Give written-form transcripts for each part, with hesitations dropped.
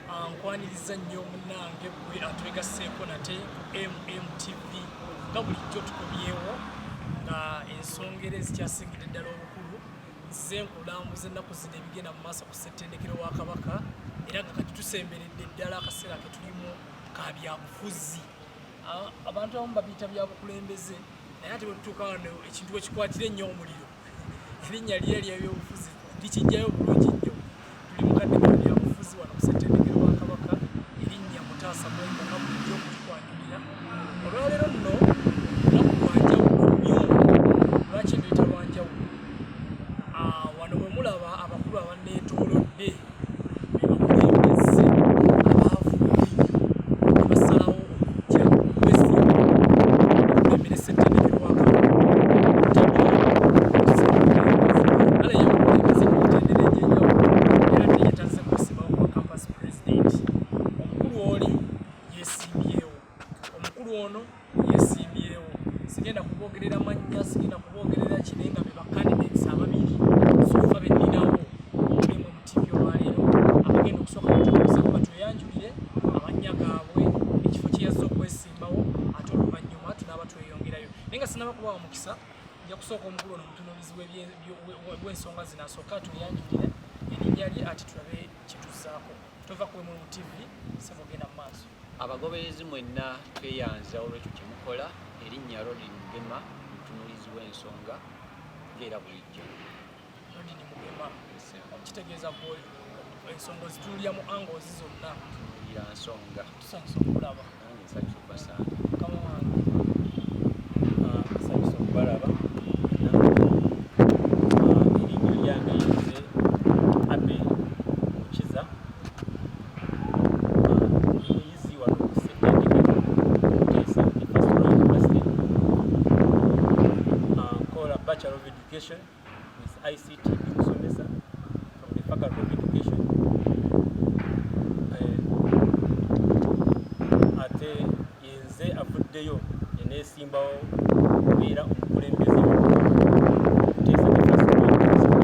nkwaniriza nnyo munnange gwe atwegasseeko nate MMTV nga bulijjo tukomyewo nga ensonga era ezikyasingidde ddala obukulu nze nkulambuza ennaku zino ebigenda mu maaso ku ssettendekero wa Kabaka era nga kati tusemberedde ddala akaseera ke tulimu ka byabufuzi. Abantu abamu babiyita byabukulembeze naye ate bwe tutuuka wano ekintu bwe kikwatira ennyo omuliro erinnya lye ery'ebyobufuzi likijjayo bulungi nnyo. Tuli mu kaddekero byabufuzi wano ku ssettendekero wa Kabaka erinnya Mutaasa Mwenga nga bulijjo okutukwanjulira. Olwaleero nno lunaku lwanjawulo nnyo. Lwaki nduyita lwanjawulo? Wano bwe mulaba abakulu abanneetoolodde be bakulembeze abaavuye ne basalawo okujja okulembera ssettendekero wa Kabaka kale yamukulembeze ku mitendera egy'enjawulo era teyetazze kwesibawo kwa campus president. Omukulu oli yeesimbyewo, omukulu ono yeesimbyewo. Sigenda kuboogerera mannya, sigenda kuboogerera kine nga be bacandidates ababiri sofa be nninawo mulimu mu TV olwaleero abagenda okusooka kutuulizaku batweyanjulire amannya gaabwe, ekifo kye yazze okwesimbawo, ate oluvannyuma tunaaba tweyongerayo. Naye nga sinaba kubawa mukisa, nja kusooka omukulu ono mutunuulizi w'ensonga zino asooka atweyanjulire erinnya lye ate tulabe kituzzaako. Tova ku mu TV sebo genda mu maaso. Abagoberezi mwenna tweyanza olw'ekyo kye mukola. Erinnya Rodin Mugema, mutunuulizi w'ensonga ng'era bulijjo. Rodin Mugema kitegeeza ensonga zituulira mu angles zonna. Tunuulira nsonga. Tusanyusa okulaba. Nange nsanyusa okubasaana. Mukama wange. Nsanyusa okubalaba. Erinnya lyange yenze Abel Mukiza. Muyizi wano ku ssettendekero Mutesa Pastoral University. Nkola Bachelor of Education with ICT Musomesa from the Faculty of Education. Ate yenze avuddeyo eneesimbawo okubeera omukulembeze wa Mutesa Pastoral University.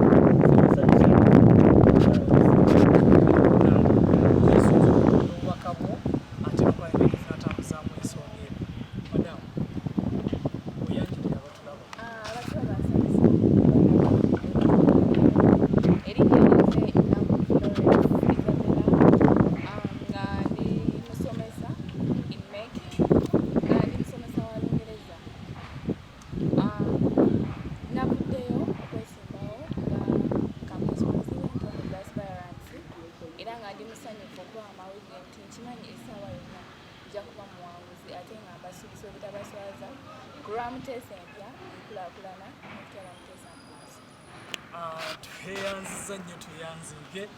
Tweyanziza nnyo tweyanzike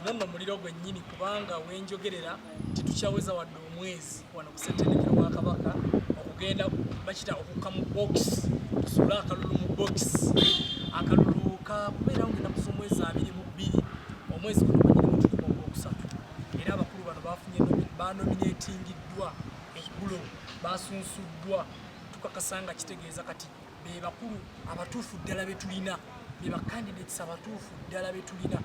nonno Muliro gwennyini kubanga wenjogerera titukyaweza wadde omwezi wano ku ssettendekero wa Kabaka okugenda bakita okukka mu box tusule akalulu mu box akalulu kakubeerawo ng'ennaku z'omwezi 22 omwezi guno gwennyini mututuka ogwokusatu era abakulu bano banominatingiddwa eggulo basunsuddwa tukakasa nga kitegeeza kati be bakulu abatuufu ddala be tulina be bacandidates abatuufu ddala be tulina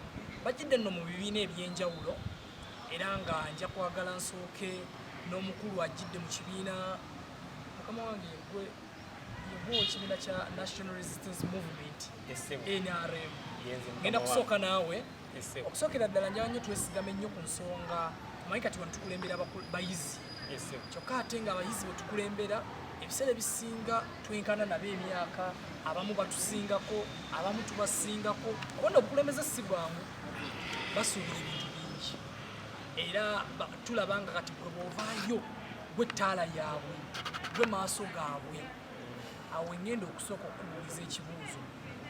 bajjidde nno mu bibiina eby'enjawulo era nga nja kwagala nsooke n'omukulu ajjidde mu kibiina mukama wange gwe ekibiina kya National Resistance Movement NRM. Ngenda kusooka naawe okusookera ddala njaba nnyo twesigame nnyo ku nsonga omanyi kati wano tukulembera bayizi kyokka ate nga abayizi bwe tukulembera ebiseera ebisinga twenkana nabo emyaka abamu batusingako abamu tubasingako kubona obukulembeze si bwangu basuubira ebintu bingi era tulaba nga kati bwe bwovaayo gwe ttaala yaabwe gwe maaso gaabwe awo ngenda okusooka okubuuliza ekibuuzo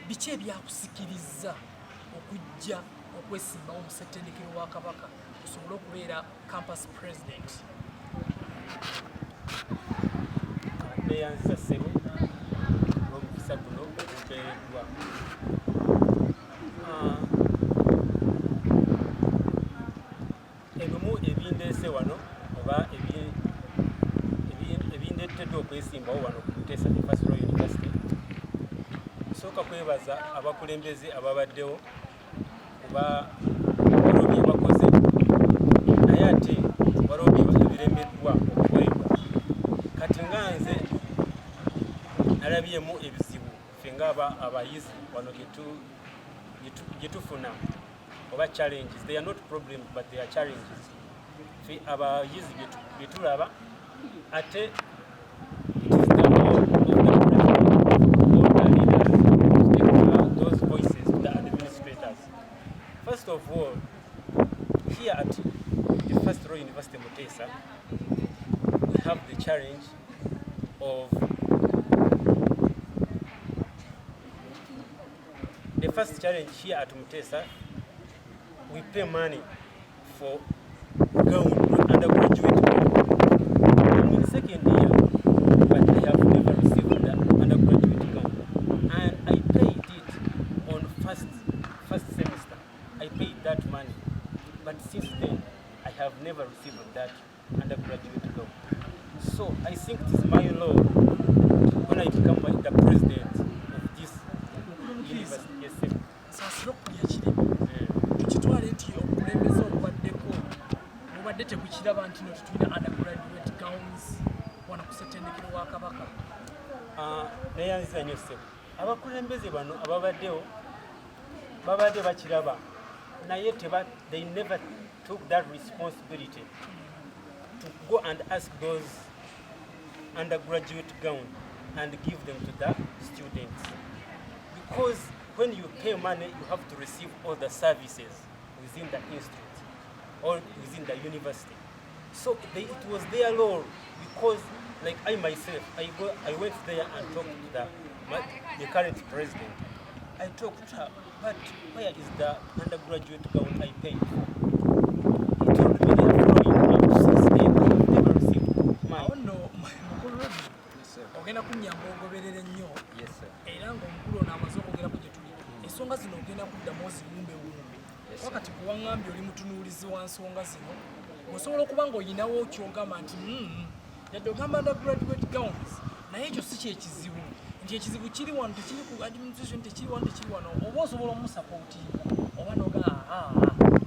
biki ebyakusikiriza okujja okwesimbawo mu ssettendekero wa Kabaka osobole okubeera campus president? Neyanziza ssebo n'omukisa guno ogumpeereddwa. Ebimu ebindeese wano oba ebindeeteddwa okwesimbawo wano ku Mutesa Pastoral University. Nsooka kwebaza abakulembeze ababaddewo kuba olwo bye bakoze naye tulabyemu ebizibu ffe nga abayizi wano gye tufuna oba challenges. They are not problems but they are challenges. Ffe abayizi bye tulaba ate it is the role of the president or the leaders to take those voices to the administrators. First of all, here at the First Royal University Mutesa, we have the challenge of the first challenge here at Mutesa. We pay money for gown, undergraduate gown. I'm in second year, but I have never received the undergraduate gown. And I paid it on first semester. I paid that money. But since then, I have never received that undergraduate gown. So I think it is my law when I become the president of this university. Yes, sir. Tukitwale nti okulembeza obubaddeko mubadde tekukiraba nti no tutulina undergraduate gowns wana ku ssettendekero wa Kabaka. Neyanziza nnyo ssebo abakulembeze bano ababaddewo babadde bakiraba naye they never took that responsibility to go and ask those undergraduate gown and give them to the students, because when you pay money you have to receive all the services within the institute or within the university. So it was their law, because like I myself, I went there and talked to the current president. I talked to her, but where is the undergraduate gown I paid for? He told me they are following up since then. I have never received mine. Oh no, mukulu Robi. Yes, sir. Ogenda kunyamba ogoberere nnyo. Yes, sir. Era ng'omukulu ono amaze okwogera ku gye tuli. Ensonga zino ogenda kuddamu oziwumbe. Wakati kuwaŋŋambye oli mutunuulizi wa nsonga zino, osobola okuba ng'oyinawo ky'ogamba nti yadde ogamba undergraduate gowns, naye ekyo si kyekizibu. Nti ekizibu kiri wano, tekiri ku administration, tekiri wano, tekiri wano. Oba osobola omusapootinga oba n'ogamba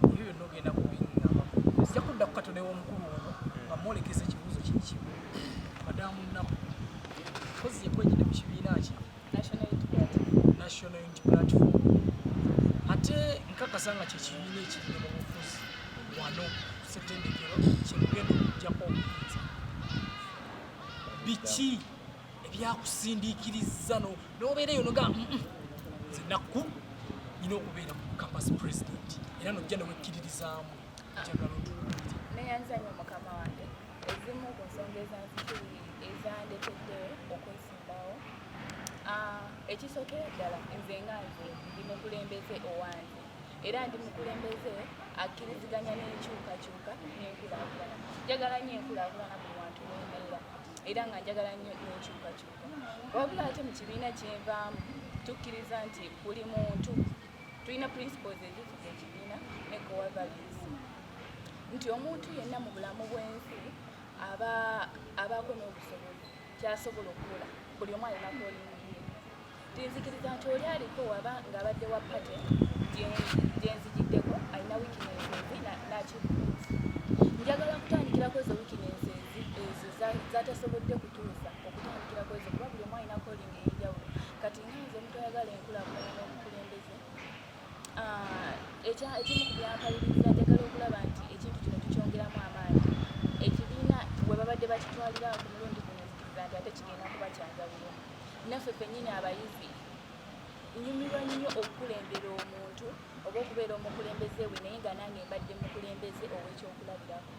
ebyo byonna ogenda kubiŋŋamba. Sijja kudda ku katone w'omukulu ono nga mwolekeza ekibuuzo kiri kimu. Madaamu Nnaku, kozi yekwejjidde mu kibiina ki? National Unity Platform. Ate nkakasa nga kyekibiina ekirina mu bufuzi wano ku ssettendekero kyemugenda okuggyako obuyinza. Biki ebyakusindiikiriza n'obeereyo noga nze Nnaku nina okubeera mu campus president era nojja newekkiririzaamu njagala otuulire. Neyanza nnyo mukama wange, ezimu ku nsonga ezandetedde okwesimbawo. Ekisookera ddala nze nga nze ndi mukulembeze owange era ndi mukulembeze akkiriziganya n'enkyukakyuka n'enkulaakulana. Njagala nnyo enkulaakulana buli wantu w'embeera era nga njagala nnyo n'enkyukakyuka. Wabula ate mu kibiina kyenvaamu tukkiriza nti buli muntu tulina principles ezituza ekibiina ne core values, nti omuntu yenna mu bulamu bw'ensi abaako n'obusobozi kyasobola okukola, buli omu alina koolingiye. Tinzikiriza nti oli aliko waba ng'abadde wa pate gyenzigiddeko alina weaknesses n'akibuuzi. Njagala kutandikirako ezo weaknesses ezo zatasobodde kutuusa okutandikirako ezo, kuba buli omu alina koolingi ey'enjawulo. Kati ngenze omuntu ayagala enkulaakulana n'obukulembeze, ekimu ku byankaliriza njagala okulaba nti ekintu kino tukyongeramu amaanyi. Ekibiina bwe babadde bakitwalira ku mulundi guno nzikiriza nti ate kigenda kuba kyanjawulo. Naffe ffennyini abayizi nyumirwa nnyo okukulembera omuntu oba okubeera omukulembeze we, naye nga nange mbadde mukulembeze ow'ekyokulabirako.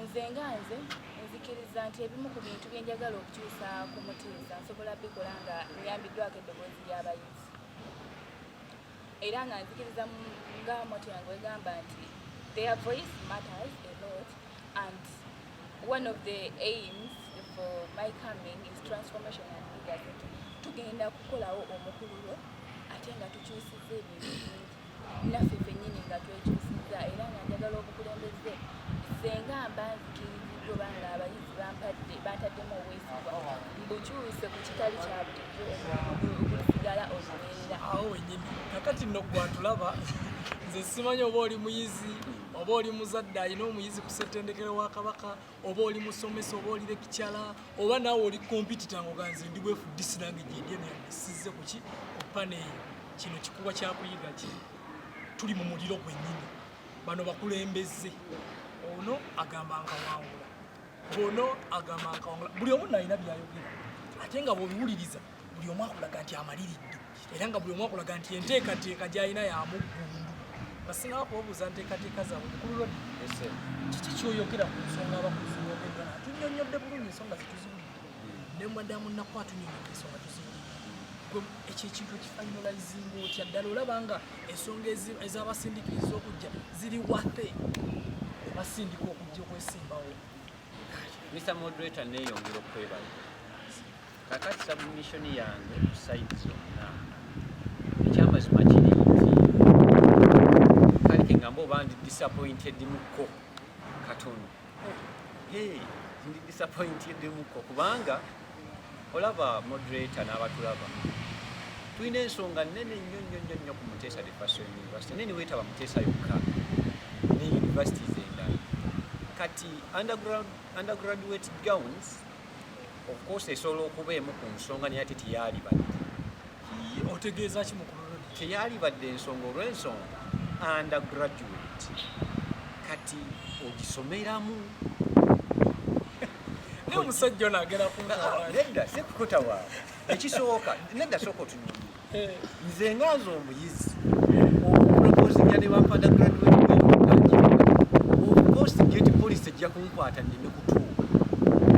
Nze nga nze nzikiriza nti ebimu ku bintu bye njagala okukyusa ku Mutesa nsobola bikola nga nyambiddwako eddoboozi ly'abayizi. Era nga nzikiriza nga moto yange wegamba nti their voice matters a lot, and one of the aims for my coming is transformation and leadership. Tugenda kukolawo omukululo ate nga tukyusizza ebintu bingi naffe ffennyini nga twekyusizza, era nga njagala obukulembeze senga mba nzikiriziddwa oba nga abayizi bantaddemu obwesigwa mbukyuse ku kitali kya bulijjo okusigala olubeerera. Awo wennyini kakati nno gwatulaba nze nze simanyi oba oli muyizi oba oli muzadde alina omuyizi ku ssettendekero wa Kabaka oba oli musomesa oba oli lekikyala oba naawe oli kompitita ng'oganze ndi bwefudisi nange gyendye neyandisize ku ki ku pane eyo kino kikuba kyakuyiga ki tuli mu muliro gwennyini bano bakulembeze ono agamba nkawangula ono agamba nkawangula buli omu nalina byayogera ate nga bw'obiwuliriza buli omu akulaga nti amaliridde era nga buli omu akulaga nti enteekateeka gy'alina yamuggundu basinga bakubabuuza nteekateeka zaabwe mukulu kiki kyoyogera ku nsonga abakuziyogerwa atunyonyodde bulungi ensonga zetuziwulidde ne madamu nakku atunyonyodde ensonga tuziwulidde ekyo ekintu ekifinalizinga otya ddala olaba nga ensonga ez'abasindikiriza okujja ziri wate basindika okujja okwesimbawo. Mr. Moderator neeyongera okwebala kakati submission yange ku site zonna ekyamazima kiri nti kale kengamba oba ndi disappointed muko katono ndi disappointed muko kubanga olaba moderator n'abatulaba tulina ensonga nnene nnyo ku Muteesa the First University nene weetaba Muteesa yokka ne universities endala kati undergraduate gowns of course esobola okuba emu ku nsonga naye ate teyalibadde otegeeza ki mukulu teyalibadde ensonga olw'ensonga undergraduate kati ogisomeramu naye omusajja ono agera nedda sekukuta waawe ekisooka nedda sooka otunyumire nze nga nze omuyizi okuproposinga ne bampa undergraduate of course geti police ejja kunkwata nneme kutuuka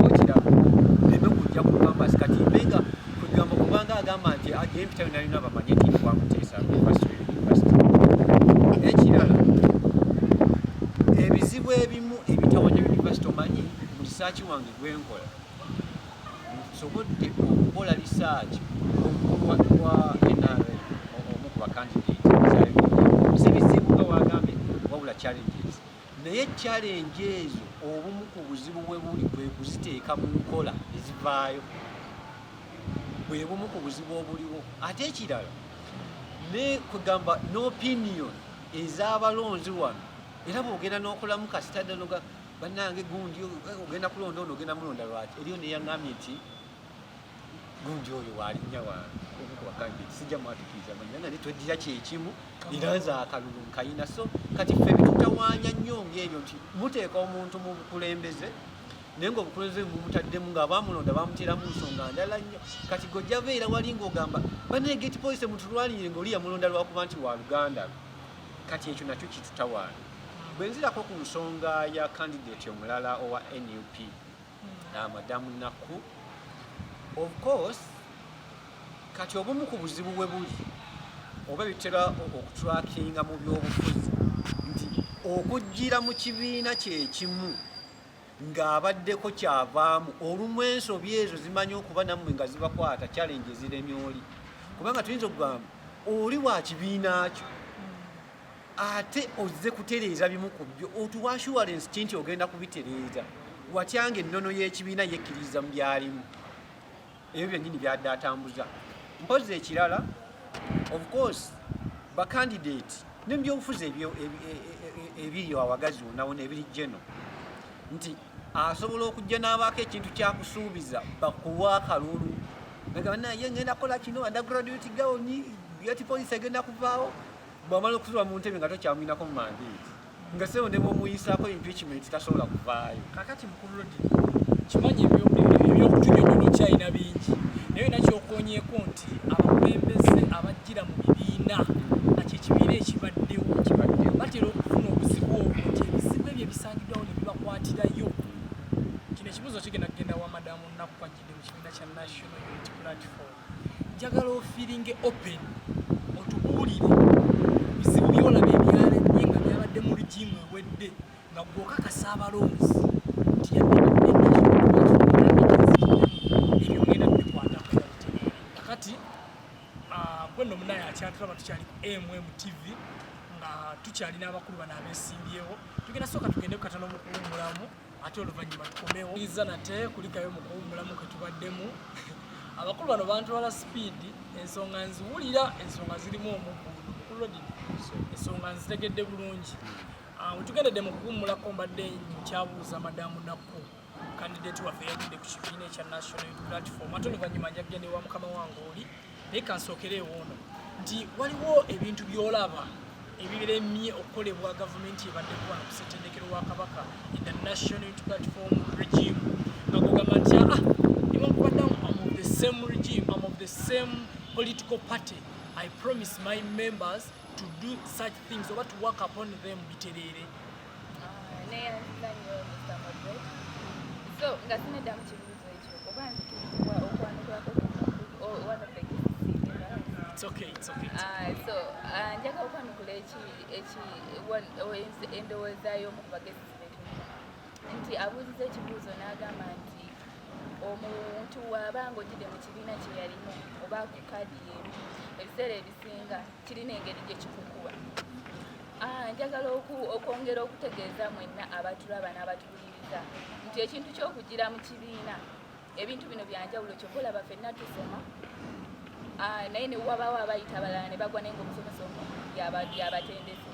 okiraba nneme kujja ku campus kati mbenga kugamba kubanga agamba nti empitayo nalina bamanye nti wa Muteesa University ekirala ebizibu ebimu ebitawanya university omanyi mu research wange gwenkola nsobodde okukola research wa NRA omu ku bakandidate si bizibu nga wagambye wabula challenges naye challenge ezo obumu ku buzibu bwe buli kwe kuziteeka mu nkola ezivaayo bwe bumu ku buzibu obuliwo ate ekirala ne kugamba n'opinion ez'abalonzi wano era bw'ogenda n'okolamu kasitadde noga bannange gundi ogenda kulonda ono ogenda mulonda lwaki eriyo neyaŋŋambye nti gundi oyo waalinnya wange omukuwakandidate sijja mwatukiriza manya nga ne tweddira kyekimu era nze akalulu nkayina so kati ffe bitutawaanya nnyo ng'ebyo nti muteeka omuntu mu bukulembeze naye ng'obukulembeze mumutaddemu nga bamulonda bamuteeramu nsonga ndala nnyo kati gojja beera wali ng'ogamba banegeti police mutulwanire ng'oli yamulonda lwakuba nti wa Luganda kati ekyo nakyo kitutawaana bwe nzirako ku nsonga ya candidate omulala owa NUP madamu Nakku of course kati obumu ku buzibu bwe buli oba bitera okutrackinga mu byobufuzi nti okujjira mu kibiina kyekimu ng'abaddeko kyavaamu olumu ensobi ezo zimanyi okuba nammwe nga zibakwata challenge eziremye oli kubanga tuyinza okugamba oli wa kibiina kyo ate ozze kutereeza bimu ku byo otuwa assurance nti ogenda kubitereeza watyanga ennono y'ekibiina yekkiriza mu byalimu ebyo byennyini byadde atambuza mpozi ekirala of course bakandidate n'ebyobufuzi ebiri awagazi wonawona ebiri geno nti asobola okujja n'abaako ekintu kyakusuubiza bakuwa akalulu naye ngenda kukola kino undergraduate gawoni yati police egenda kuvaawo bw'amala okutuba mu ntebe nga tokyamwinako mu mandeeti nga sewo ne bw'omuyisaako impeachment tasobola kuvaayo kakati mukulu lodi kimanyi ebyokutunyonyola kyalina bingi naye nakyokoonyeeko nti abakulembeze abajjira mu bibiina nakyo ekibiina ekibaddewo batera okufuna obuzibu obwo nti ebizibu ebyo ebisangiddwawo ne bibakwatirayo kino ekibuuzo kigenda kugenda wa madamu Nakku kwajjidde mu kibiina kya National Unity Platform njagala ofiiringe open otubuulire bizibu byolaba ebyalennye nga byabadde mu lugimu ewedde nga gwokakasa abalonzi nti ebyo ngenda bikwatako era bitegeere kakati gwe nno munaye akyatulaba tukyali ku TV nga tukyalina abakulu bano abeesimbyewo tugenda sooka tugende ku katono mu kuwummulamu ate oluvannyuma tukomewo iza nate kulikayo mu kuwummulamu ke tubaddemu abakulu bano bantwala sipiidi ensonga nziwulira ensonga zirimu omuggudu mukulu ensonga nzitegedde bulungi. Wetugendedde mu kuwummulako mbadde nkyabuuza madamu Nakku candidate waffe yagende ku kibiina ekya National Youth Platform ate oluvannyuma nja kugenda ewa mukama wange oli naye kansookere ewoono nti waliwo ebintu by'olaba ebiremye okukolebwa gavumenti ebaddeko wano ku ssettendekero wa Kabaka in the National Youth Platform regime nga kugamba nti newankubadde I'm of the same regime, I'm of the same political party, I promise my members to do such things oba to work upon them biterere. Neyanziza nnyo Mr. Moderate. So nga sinedda mu kibuuzo ekyo oba nzikiririzibwa okwanukirako one of the It's okay, it's okay. So njagala okwanukula endowooza y'omu ku bagezi betulina nti abuuziza ekibuuzo n'agamba nti omuntu bw'abanga ojjidde mu kibiina kye yalimu oba ku kaadi y'emu ebiseera ebisinga kirina engeri gye kikukuba. Njagala okwongera okutegeeza mwenna abatulaba n'abatuwuliriza nti ekintu ky'okugira mu kibiina ebintu bino byanjawulo kyokka olaba ffenna tusoma naye ne wabaawo abayita abalala ne bagwa naye ng'omusomesa omu yabatendesi.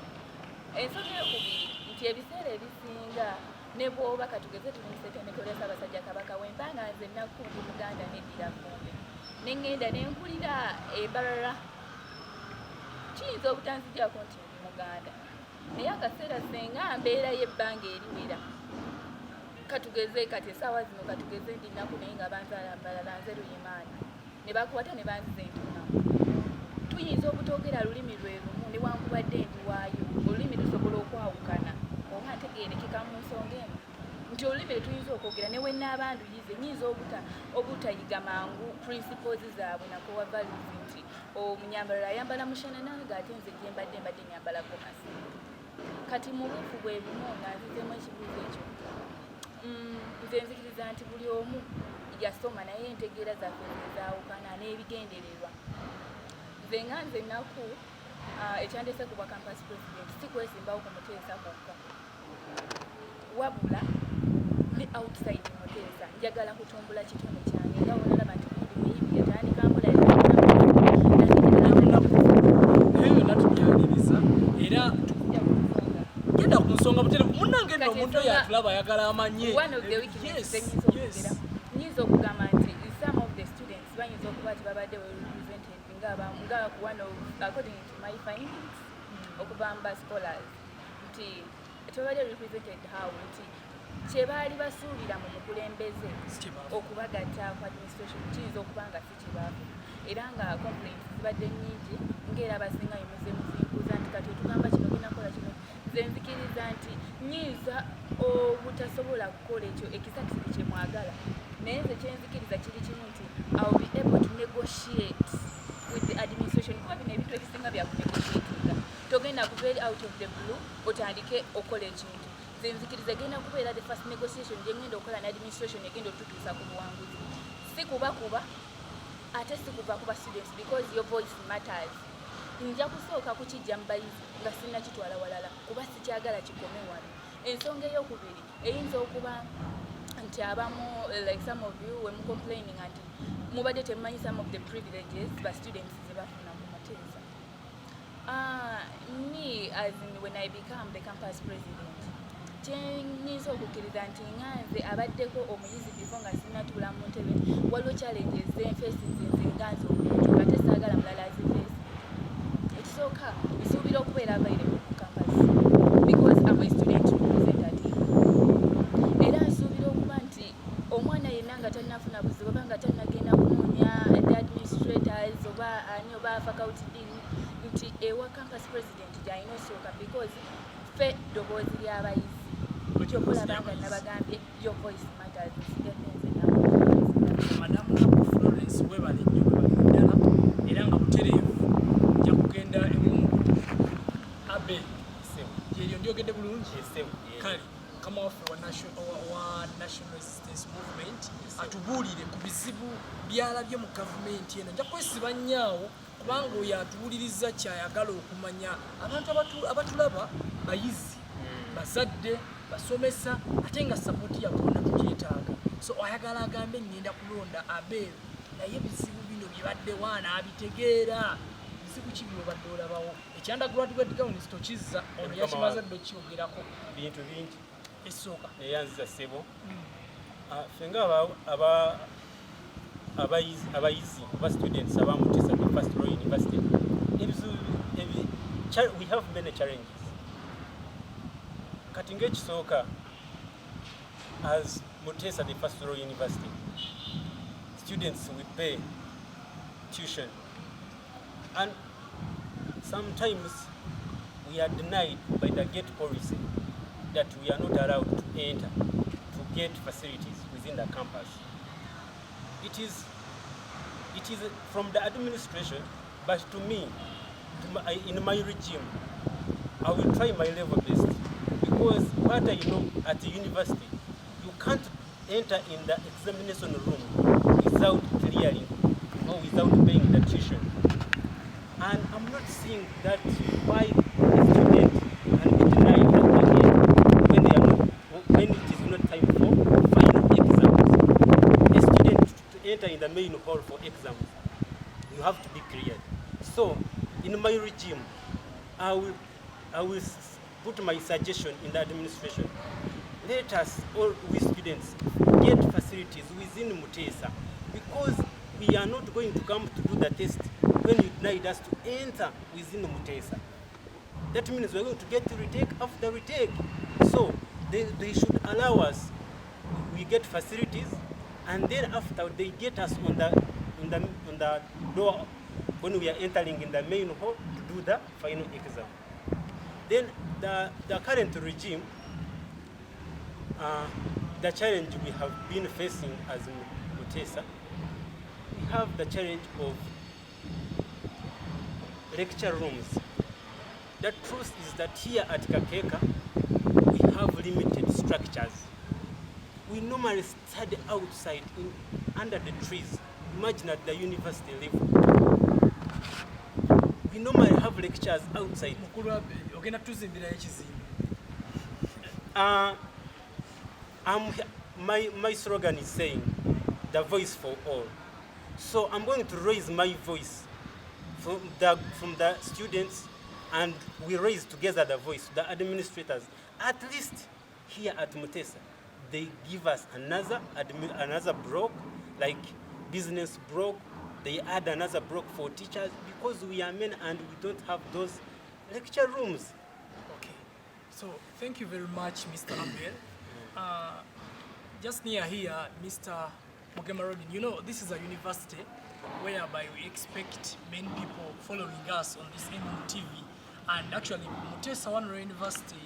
Ensonga eyokubiri nti ebiseera ebisinga ne bw'oba katugeze tuli mu ssettendekero lya Ssaabasajja Kabaka wemba nga nze Nakku ndi Muganda neddira Fumbe ne ŋŋenda ne mpulira ebalala kiyinza obutanzijjako nti ndi Muganda naye akaseera senga mbeera y'ebbanga eriwera katugeze kati essaawa zino katugeze ndi Nakku naye nga banzaala mbalala nze Luyimaani ne bakwata ne banziza entunamu. Tuyinza obutoogera lulimi lwe lumu newankubadde ndi waayo olulimi lusobola okwawukana oba ntegeerekeka mu nsonga eno nti olulimi lwetuyinza okwogera ne wennabanduyize nyinza obutayiga mangu principles zaabwe nakowa values nti omunyambaliro ayambala mushanana ng'ate nze gye mbadde nyambala gomasi. Kati mu buufu bwe bumu nga nzizeemu ekibuuzo ekyo nze nzikiriza nti buli omu yasoma naye entegeera zaffe ezaawukana n'ebigendererwa. Nze nga nze Nakku ekyandeese ku bwa campus president si kwesimbawo ku Muteesa kwokka wabula ne outside Muteesa njagala kutumbula kitundu kyange nga olaba nti buli muyibi yatandika mbula natujaniriza era genda ku nsonga butere munnange nno omuntu oyo atulaba ayagala amanye. One of the weaknesses nyinza okugamba nti some of the students bayinza okuba nti babadde represented nga one of according to my findings okubamba scholars nti tebabadde represented how nti kyebaali basuubira mu mukulembeze okubagatta ku administration kiyinza okuba nga si kibaavu era nga complaints zibadde nnyingi ng'era abasinga muzinkuuza nti kati otugamba kino ginakola kino. Nze nzikiriza nti nyinza obutasobola kukola ekyo ekisakisiki kye mwagala naye nze kyenzikiriza kiri kimu nti I'll be able to negotiate with the administration kuba bino ebintu ebisinga byakunegotiatinga togenda kubeera out of the blue otandike okola ekintu. Nze nzikiriza genda kubeera the first negotiation gye ngenda okola ne administration egenda otutuusa ku buwanguzi si kuba ate si kuva ku ba students because your voice matters. Nja kusooka kukijja mu bayizi nga sirina kitwala walala kuba sikyagala kikome wano. Ensonga ey'okubiri eyinza okuba nti abamu like some of you when complaining nti mubadde temumanyi some of the privileges ba students ze bafuna ku Muteesa. Me as in when I become the campus president kyenyinza okukkiriza nti nganze abaddeko omuyizi bifo nga sinatuula mu ntebe waliwo challenges zenfeesinze nze nganze omuntu nga tesaagala mulala azifeesi. Ekisooka nsuubira okubeera available ku campus because I'm a student representative era nsuubira okuba nti omwana yenna nga tannafuna buzibu oba nga tannagenda kunoonya the administrators oba ani oba faculty dean nti ewa campus president gy'alina osooka because ffe ddoboozi ly'abayizi kyokulaba nga nabagambye your voice matters. Madamu Nakku Florence webale nnyo ddala era nga butereevu nja kugenda emungu abe yeryo ndyogedde bulungi kale mukama waffe wa national resistance movement atubuulire ku bizibu byalabye mu gavumenti eno. Nja kwesiba nnyaawo kubanga oyo atuwuliriza kyayagala okumanya. Abantu abatulaba bayizi bazadde basomesa ate nga sapoti yakolona tukyetaaga so ayagala agambe ngenda kulonda abeeru naye bizibu bino byebadde waana abitegeera buzibu ki byobadde olabawo ekyandagraduate gowns tokizza ono yakimaze dde okyogerako bintu bingi esooka eyanziza ssebo fenga abayizi oba students abamutesa the first row university we have many challenges kati ng'ekisooka as Mutesa the first row university students we pay tuition and sometimes we are denied by the gate policy that we are not allowed to enter to get facilities within the campus. It is from the administration, but to me, in my regime, I will try my level best because what I know at the university, you can't enter in the examination room without clearing or without paying the tuition. And I'm not seeing that why a student can be denied again when it is not time for final exams. A student to enter in the main hall for exams, you have to be cleared. So, in my regime, I will put my suggestion in the administration. Let us, all we students, get facilities within Mutesa because we are not going to come to do the test when you denied us to enter within Mutesa. That means we're going to get retake after retake. So they should allow us, we get facilities, and then after they get us on the door when we are entering in the main hall to do the final exam. Then the current regime, the challenge we have been facing as Mutesa, we have the challenge of lecture rooms. The truth is that here at Kakeka, we have limited structures. We normally study outside under the trees. Imagine at the university level. We normally have lectures outside. My slogan is saying, the voice for all. So I'm going to raise my voice from the students, and we raise together the voice, the administrators. At least here at Mutesa, they give us another block, like business block. They add another block for teachers because we are men and we don't have those lecture rooms. Okay, so thank you very much, Mr. Abel. Just near here, Mr. Mugema Robin, you know, this is a university whereby we expect many people following us on this TV. And actually, Mutesa Awanda University,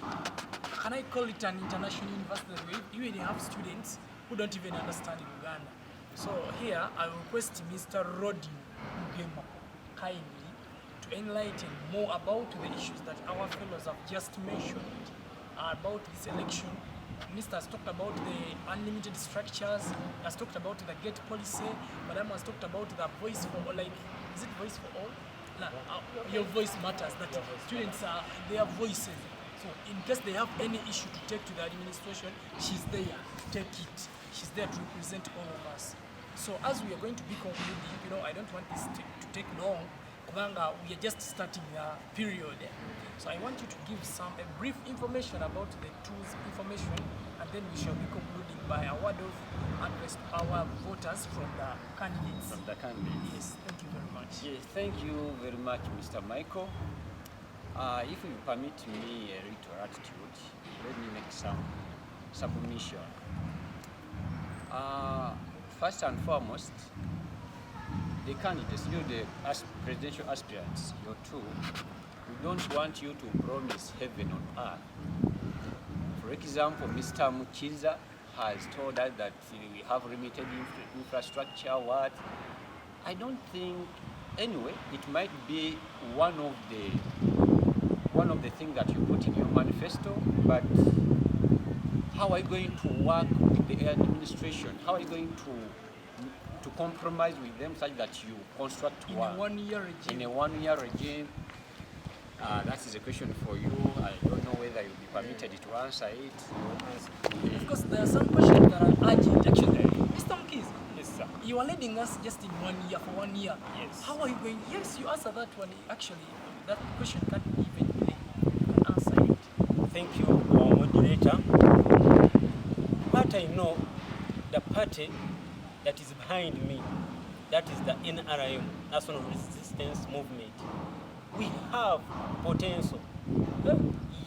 can I call it an international university? We even have students who don't even understand Uganda. So here, I request Mr. Rodin Mugema kindly to enlighten more about the issues that our fellows have just mentioned about this election. Mr. has talked about the unlimited structures, has talked about the gate policy, Madam has talked about the voice for all, like, is it voice for all? Your voice matters, that students are their voices. So in case they have any issue to take to the administration, she's there to take it. She's there to represent all of us. So as we are going to be concluding, you know, I don't want this to take long. We are just starting the period. So I want you to give a brief information about the tools information, and then we shall be concluding by a word of advice to our voters from the candidates. From the candidates. Yes, thank you very much. Yes, thank you very much, Mr. Michael. If you permit me a little attitude, let me make some submission. First and foremost, the candidates, the presidential aspirants, you two, we don't want you to promise heaven on earth. For example, Mr. Mukiza has told us that we have limited infrastructure. What? I don't think. Anyway, it might be one of the things that you put in your manifesto. But how are you going to work with the administration? How are you going to compromise with them such that you construct in a 1 year regime? In a 1 year regime. That is a question for you. I don't know whether you'll be permitted to answer it. Of course, there are some questions that are urgent, actually. Mr. Mkiz, Yes. Mutesa. You are leading us just in 1 year, for 1 year. Yes. How are you going? Yes, you answer that one. Actually, that question can't even be answer it. Thank you, moderator. What I know, the party that is behind me, that is the NRM, National Resistance Movement. We have potential.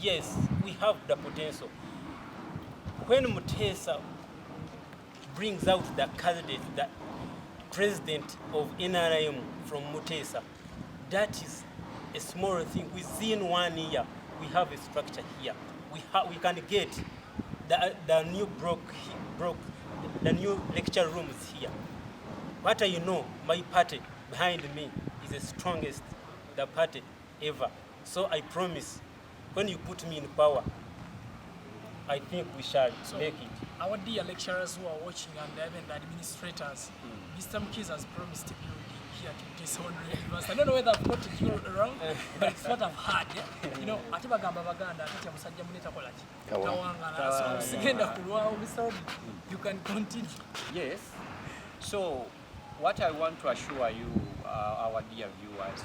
Yes, we have the potential. When Mutesa brings out the candidate, the president of NRM from Mutesa, that is a small thing. Within 1 year, we have a structure here. We can get the new the new lecture rooms here. What I know, my party behind me is the strongest the party ever. So I promise, when you put me in power, I think we shall make it. Our dear lecturers who are watching and even the administrators, Mr. Mkiz has promised a building here to Tesonre University. I don't know whether I've got it wrong, but it's what I've heard. Yeah? You know, ati bagamba baganda ati musajja muneta kolaki. Tawangala. So sigenda kulwawo Mr. Obi, you can continue. Yes. So, what I want to assure you, our dear viewers,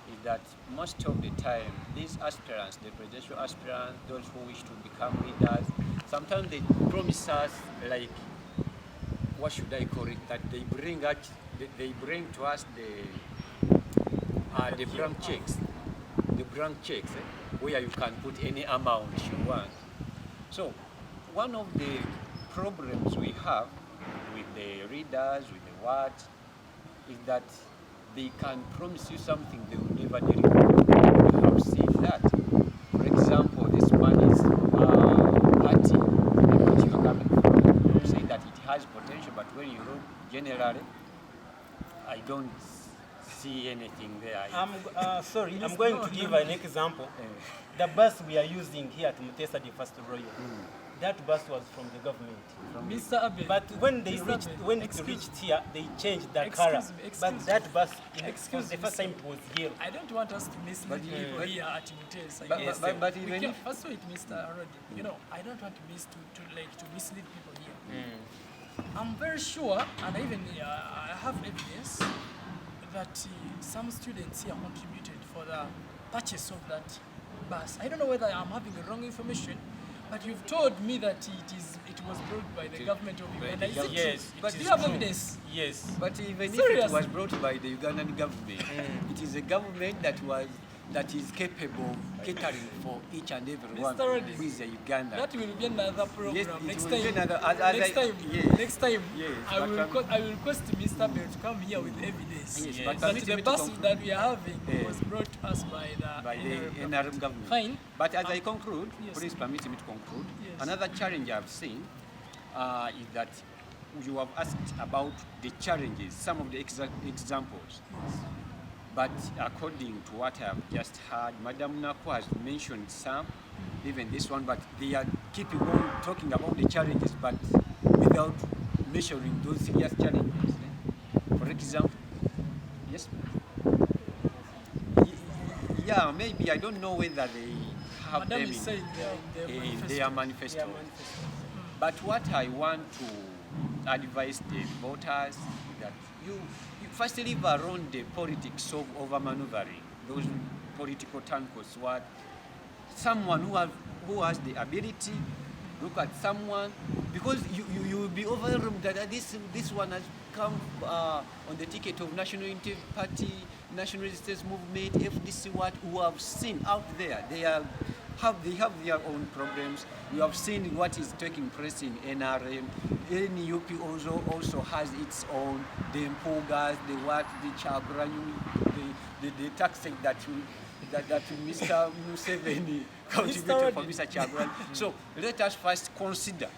is that most of the time, these aspirants, the presidential aspirants, those who wish to become leaders, sometimes they promise us, like, what should I call it, that they bring to us the blank checks, where you can put any amount you want. So, one of the problems we have with the readers, with the what, is that they can promise you something they will never deliver. We have seen that. For example, this Spanish party, the political government, say that it has potential, but when you look generally, I don't see anything there. Sorry, I'm going to give an example. The bus we are using here at Mutesa the First Royal, that bus was from the government. Mr. Abe. But when they Mr. reached, Abe, when it reached here, they changed the color. But that bus, the first time it was yellow. I don't want us to mislead people here at Mutesa. Yes, but even if... First wait, Mr. Arodi. You know, I don't want to mislead people here. I'm very sure, and even I have evidence that some students here contributed for the purchase of that bus. I don't know whether I'm having the wrong information, but you've told me that it was brought by the government of Uganda. Is it Yes, true? but Do you have evidence? Yes. But even if Seriously? it was brought by the Ugandan government, it is a government that is capable of catering for each and every one Mr. Roddy, who is a Ugandan. That will be another program. Yes, it next will time. be another- Next time, Yes, I but will request Mr. Bell to come here with evidence. Yes, Yes. but That permit the me to bus conclude that we are having Yeah. was brought to us by the NRM government. Fine. But as I conclude, Yes. please permit me to conclude. Yes. Another challenge I've seen is that you have asked about the challenges, some of the examples. But according to what I have just heard, Madam Nako has mentioned some, even this one, but they are keeping on talking about the challenges, but without measuring those serious challenges. For example, yes, yeah, maybe, I don't know whether they have Madam them is saying in their their manifesto. manifesto. But what I want to advise the voters is that you first leave around the politics of over-maneuvering, those political tankers. What someone who has the ability, look at someone, because you will be overwhelmed that this one has come on the ticket of National Unity Party, National Resistance Movement, FDC, what who have seen out there. They have their own problems. We have seen what is taking place in NRM. NUP also has its own, the Mpugas, the Chabranu, the taxes that Mr. Museveni contributed for Mr. Chabranu. So let us first consider,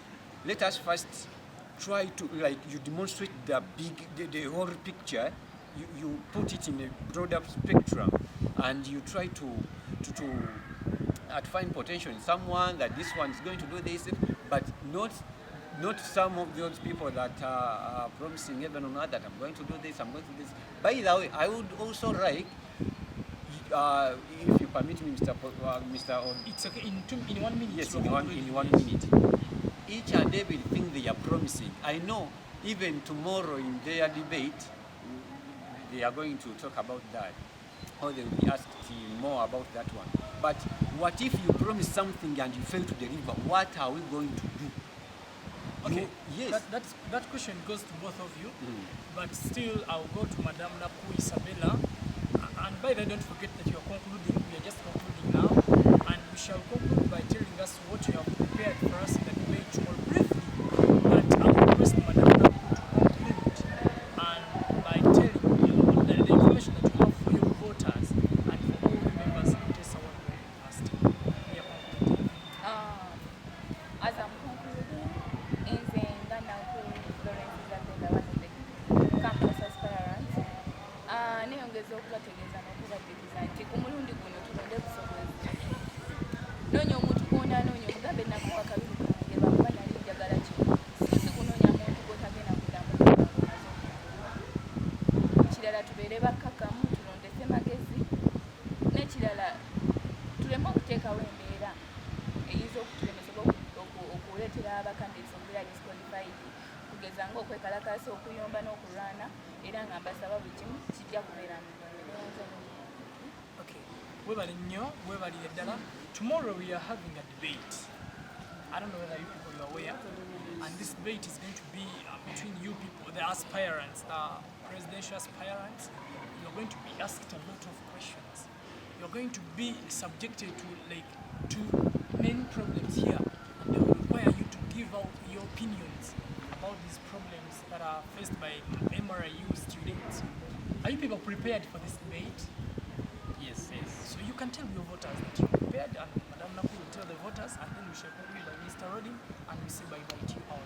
let us first try to, like, you demonstrate the whole picture, you put it in a broader spectrum, and you try to find potential in someone, that this one is going to do this, but not some of those people that are promising heaven on earth that I'm going to do this, I'm going to do this. By the way, I would also like, if you permit me, Mr. It's okay, in 1 minute. Yes, in one minute. Each and everything they are promising, I know even tomorrow in their debate, they are going to talk about that, or they will be asked more about that one. But what if you promise something and you fail to deliver? What are we going to do? Okay, yes. That question goes to both of you, but still I'll go to Madame Naku Isabella. And by the way, don't forget that you are concluding, we are just concluding now, and we shall conclude by telling us what you have prepared for us in the debate tomorrow briefly. But I will request Madame Naku to conclude and by telling you the information that you have for your voters and for all the members of the Awanda University. We are concluding. As I'm concluding, in saying that now Florence is at the one of the campus aspirants, neyongeza okubategeeza n'okubategeeza nti ku mulundi guno tulonde busobozi. Noonya omuntu gw'onanoonya omugambe nako akabiri kange bakuba nali njagala kino. Si kunoonya muntu gw'otagenda kuddamu kumaze okukula. Ekirala tubeere bakkakkamu tulondese magezi, n'ekirala tuleme okuteekawo embeera eyinza okutulemesebwa okuleetera abakandidates okubeera disqualified, kugeza ng'okwekalakaasa, okuyomba n'okulwana, era nga mbasaba buli kimu kijja kubeera mu Okay, webali nnyo, webalire ddala. Tomorrow we are having a debate. I don't know whether you people are aware, and this debate is going to be between you people, the aspirants, the presidential aspirants. You're going to be asked a lot of questions. You're going to be subjected to many problems here, and they will require you to give out your opinions about these problems that are faced by MRIU students. Are you people prepared for this debate? Yes. So you can tell your voters that you're prepared, and Madame Naku will tell the voters, and then we shall conclude by Mr. Rodin, and we say bye-bye to you all.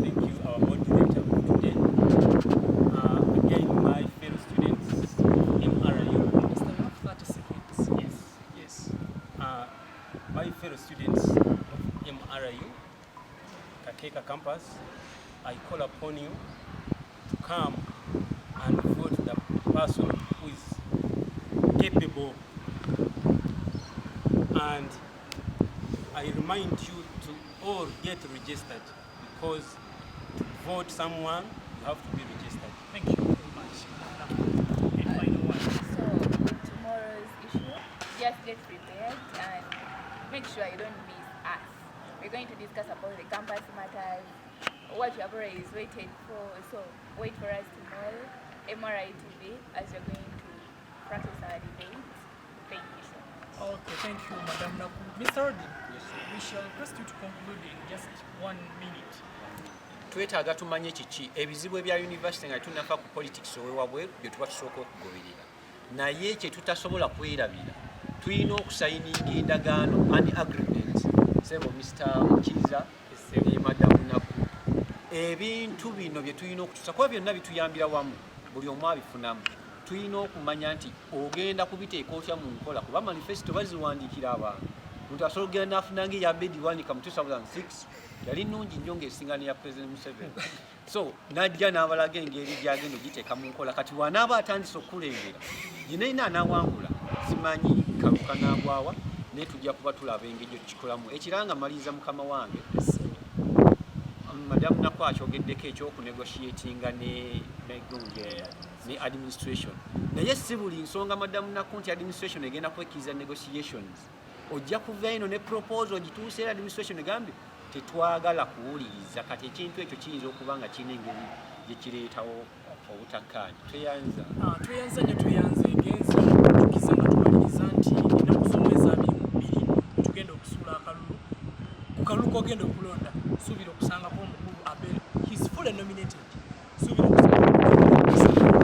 Thank you, our moderator for today. Again, my fellow students in MRIU. Mr. You have 30 seconds. Yes. My fellow students of MRIU, Kakeka campus, I call upon you to come and vote the person who is capable. And I remind you to all get registered, because to vote someone, you have to be registered. Thank you very much. And final one. So, with tomorrow's issue, just get prepared and make sure you don't miss us. We're going to discuss about the campus matters, what you have already waited for. So, wait for us tomorrow, MRI TV, as you're going to practice our debate. Thank you so much. Okay, thank you, Madame Naku. Mr. Rodin, we shall request you to conclude in just 1 minute. Twetaaga tumanye kiki ebizibu ebya university nga tunafa ku politics owewabweru bye tuba tusooka okugoberera, naye kye tutasobola kwerabira tulina okusayininga endagaano and agreement. Sebo Mr. Mukiza, Madamu Naku, ebintu bino bye tulina okutuusa kuba byonna bituyambira wamu, buli omu abifunamu. Tulina okumanya nti ogenda kubiteeka otya mu nkola, kuba manifesto baziwandiikira abantu. Omuntu asobola okugenda n'afunanga eya bedi wanika mu 2006 yali nnungi nnyo ng'esinga n'eya President Museveni. So n'ajja n'abalaga engeri gy'agenda ogiteeka mu nkola. Kati wanaaba atandise okukulembera gino ina anaawangula, simanyi kaluka n'agwawa, naye tujja kuba tulaba engeri gye tukikolamu. Ekiranga maliriza mukama wange, Madamu Naku akyogeddeko ekyokunegotiatinga ne administration, naye si buli nsonga Madamu Naku nti administration egenda kwekkiriza negotiations. Ojja kuva eno ne proposal gituuse era administration egambe tetwagala kuwuliriza. Kati ekintu ekyo kiyinza okuba nga kirina engeri gye kireetawo obutakkaanya. Tweyanza ngenzi okutukiza nga tumaliriza nti ennaku z'omwezi 22 tugenda okusuula akalulu. Ku kalulu k'ogenda okulonda, suubira okusangako omukulu Abel, he's fully nominated. Suubira okusanga